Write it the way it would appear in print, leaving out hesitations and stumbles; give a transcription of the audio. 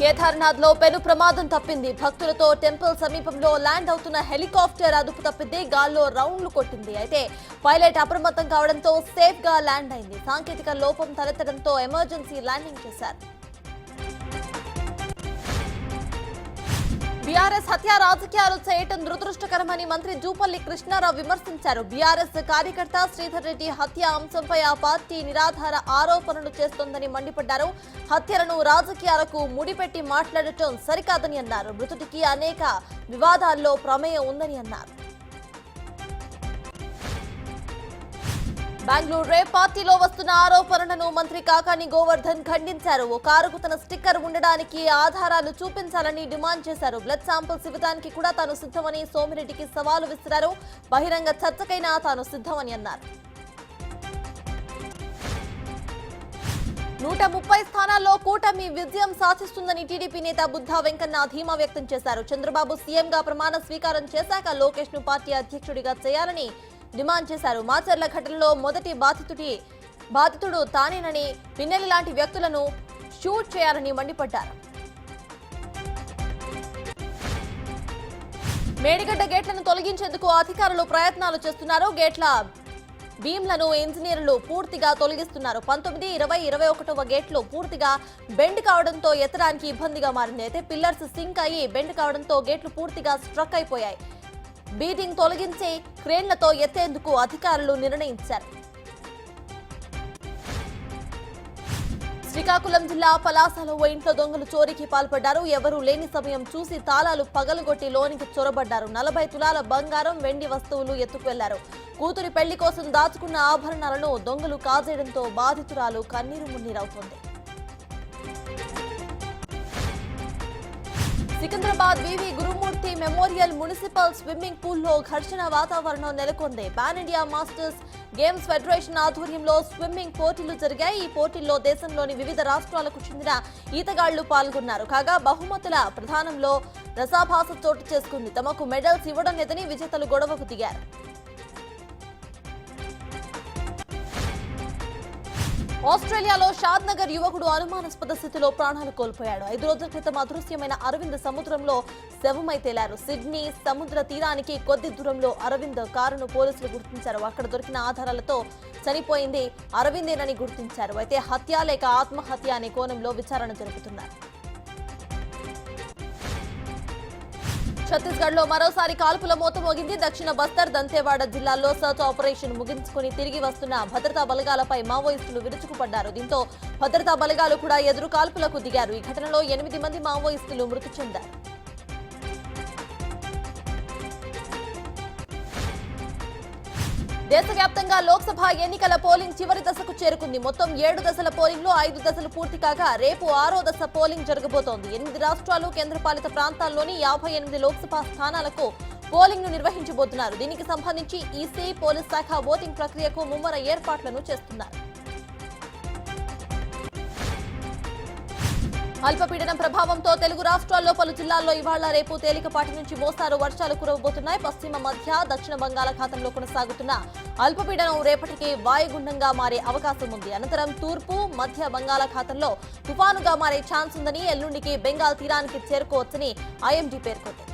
కేదార్నాథ్ లో పెను ప్రమాదం తప్పింది. భక్తులతో టెంపుల్ సమీపంలో ల్యాండ్ అవుతున్న హెలికాప్టర్ అదుపు తప్పింది. గాల్లో రౌండ్లు కొట్టింది. అయితే పైలట్ అప్రమత్తం కావడంతో సేఫ్ గా ల్యాండ్ అయింది. సాంకేతిక లోపం తలెత్తడంతో ఎమర్జెన్సీ ల్యాండింగ్ చేశారు. బీఆర్ఎస్ హత్య రాజకీయాలు చేయటం దురదృష్టకరమని మంత్రి జూపల్లి కృష్ణారావు విమర్శించారు. బీఆర్ఎస్ కార్యకర్త శ్రీధర్ రెడ్డి హత్య అంశంపై ఆ పార్టీ నిరాధార ఆరోపణలు చేస్తోందని మండిపడ్డారు. హత్యలను రాజకీయాలకు ముడిపెట్టి మాట్లాడటం సరికాదని అన్నారు. మృతుడికి అనేక వివాదాల్లో ప్రమేయం ఉందని అన్నారు. బెంగళూరు రేప్ పార్టీలో వస్తున్న ఆరోపణలను మంత్రి కాకాని గోవర్ధన్ ఖండించారు. ఓ కారుకు తన స్టిక్కర్ ఉండడానికి ఆధారాలు చూపించాలని డిమాండ్ చేశారు. బ్లడ్ శాంపిల్స్ ఇవ్వడానికి కూడా తాను సిద్ధమని సోమిరెడ్డికి సవాలు విసిరారు. బహిరంగ చర్చకైనా తాను సిద్ధమని అన్నారు. 130 స్థానాల్లో కూటమి విజయం సాధిస్తుందని టీడీపీ నేత బుద్ధా వెంకన్న ధీమా వ్యక్తం చేశారు. చంద్రబాబు సీఎంగా ప్రమాణ స్వీకారం చేశాక లోకేష్ ను పార్టీ అధ్యక్షుడిగా చేయాలని డిమాండ్ చేశారు. మాచర్ల ఘటనలో మొదటి బాధితుడు తానేనని, పిన్నెల్లి లాంటి వ్యక్తులను షూట్ చేయాలని మండిపడ్డారు. మేడిగడ్డ గేట్లను తొలగించేందుకు అధికారులు ప్రయత్నాలు చేస్తున్నారు. గేట్ల బీమ్లను ఇంజనీర్లు పూర్తిగా తొలగిస్తున్నారు. 19, 20, 21వ గేట్లు పూర్తిగా బెండ్ కావడంతో ఎత్తడానికి ఇబ్బందిగా మారింది. అయితే పిల్లర్స్ సింక్ అయ్యి బెండ్ కావడంతో గేట్లు పూర్తిగా స్ట్రక్ అయిపోయాయి. బీడింగ్ తొలగించి క్రేన్లతో ఎత్తేందుకు అధికారులు నిర్ణయించారు. శ్రీకాకుళం జిల్లా పలాసలో ఓ ఇంట్లో దొంగలు చోరీకి పాల్పడ్డారు. ఎవరూ లేని సమయం చూసి తాళాలు పగలగొట్టి లోనికి చొరబడ్డారు. 40 తులాల బంగారం, వెండి వస్తువులు ఎత్తుకువెళ్లారు. కూతురి పెళ్లి కోసం దాచుకున్న ఆభరణాలను దొంగలు కాజేయడంతో బాధితురాలు కన్నీరు మున్నీరవుతోంది. సికింద్రాబాద్ వివి గురుమూర్తి మెమోరియల్ మున్సిపల్ స్విమ్మింగ్ పూల్లో ఘర్షణ వాతావరణం నెలకొంది. Pan India masters games federation ఆధ్వర్యంలో స్విమ్మింగ్ పోటీలు జరిగాయి. ఈ పోటీల్లో దేశంలోని వివిధ రాష్ట్రాలకు చెందిన ఈతగాళ్లు పాల్గొన్నారు. కాగా బహుమతుల ప్రదానంలో రసాభాస చోటు చేసుకుంది. తమకు మెడల్స్ ఇవ్వడం లేదని విజేతలు గొడవకు దిగారు. ఆస్ట్రేలియాలో షాద్ నగర్ యువకుడు అనుమానాస్పద స్థితిలో ప్రాణాలు కోల్పోయాడు. 5 రోజుల క్రితం అదృశ్యమైన అరవింద్ సముద్రంలో శవమై తేలారు. సిడ్నీ సముద్ర తీరానికి కొద్ది దూరంలో అరవింద్ కారును పోలీసులు గుర్తించారు. అక్కడ దొరికిన ఆధారాలతో చనిపోయింది అరవిందేనని గుర్తించారు. అయితే హత్య లేక ఆత్మహత్య అనే కోణంలో విచారణ జరుపుతున్నారు. ఛత్తీస్గఢ్ లో మరోసారి కాల్పుల మోత మోగింది. దక్షిణ బస్తర్, దంతేవాడ జిల్లాల్లో సర్చ్ ఆపరేషన్ ముగించుకుని తిరిగి వస్తున్న భద్రతా బలగాలపై మావోయిస్టులు విరుచుకుపడ్డారు. దీంతో భద్రతా బలగాలు కూడా ఎదురు కాల్పులకు దిగారు. ఈ ఘటనలో 8 మంది మావోయిస్టులు మృతి చెందారు. దేశవ్యాప్తంగా లోక్సభ ఎన్నికల పోలింగ్ చివరి దశకు చేరుకుంది. మొత్తం 7 దశల పోలింగ్ లో 5 దశలు పూర్తి కాగా రేపు 6వ దశ పోలింగ్ జరగబోతోంది. 8 రాష్ట్రాలు, కేంద్రపాలిత ప్రాంతాల్లోని 58 లోక్సభ స్థానాలకు పోలింగ్ ను నిర్వహించబోతున్నారు. దీనికి సంబంధించి ఈసీ, పోలీస్ శాఖ ఓటింగ్ ప్రక్రియకు ముమ్మర ఏర్పాట్లను చేస్తున్నారు. అల్పపీడనం ప్రభావంతో తెలుగు రాష్ట్రాల్లో పలు జిల్లాల్లో ఇవాళ రేపు తేలికపాటి నుంచి మోస్తారు వర్షాలు కురవబోతున్నాయి. పశ్చిమ, మధ్య, దక్షిణ బంగాళాఖాతంలో కొనసాగుతున్న అల్పపీడనం రేపటికి వాయుగుండంగా మారే అవకాశం ఉంది. అనంతరం తూర్పు, మధ్య బంగాళాఖాతంలో తుఫానుగా మారే ఛాన్స్ ఉందని, ఎల్లుండికి బెంగాల్ తీరానికి చేరుకోవచ్చని ఐఎండీ పేర్కొంది.